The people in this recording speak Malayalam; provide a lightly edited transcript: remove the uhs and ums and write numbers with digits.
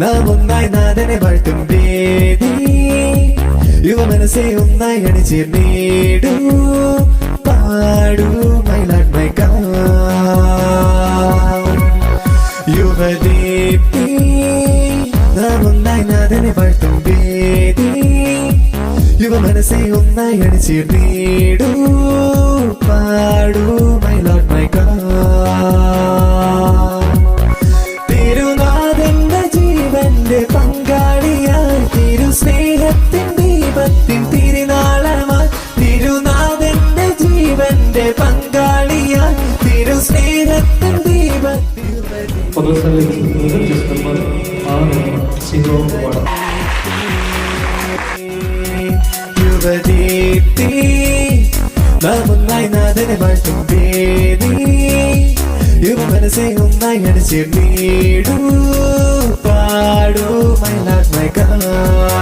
നാം ഒന്നായി നാഥനെ വാഴ്ത്തും വേദി യുവ മനസ്സെ ഒന്നായി അണിചേർന്നിടൂ പാടൂ my Lord my God Yuvadeepthi നാം ഒന്നായി നാഥനെ വാഴ്ത്തും വേദി യുവ മനസ്സെ ഒന്നായി അണിചേർന്നിടൂ പാടൂ മൈ ലോർഡ് മൈ ഗോഡ് തിരുനാഥന്റെ ജീവന്റെ പങ്കാളിയായി തിരു സ്നേഹത്തിൻ ദീപത്തിൻ തിരുനാളമായി തിരുനാഥന്റെ ജീവന്റെ പങ്കാളിയായി തിരു സ്നേഹത്തിൻ ദീപത്തിൻ യുവദീപ്തി നാം ഒന്നായി നാഥനെ വാഴ്ത്തും വേദി യുവ മനസ്സെ ഒന്നായി അണിചേർന്നിടൂ പാടൂ മൈ ലോർഡ് മൈ ഗോഡ്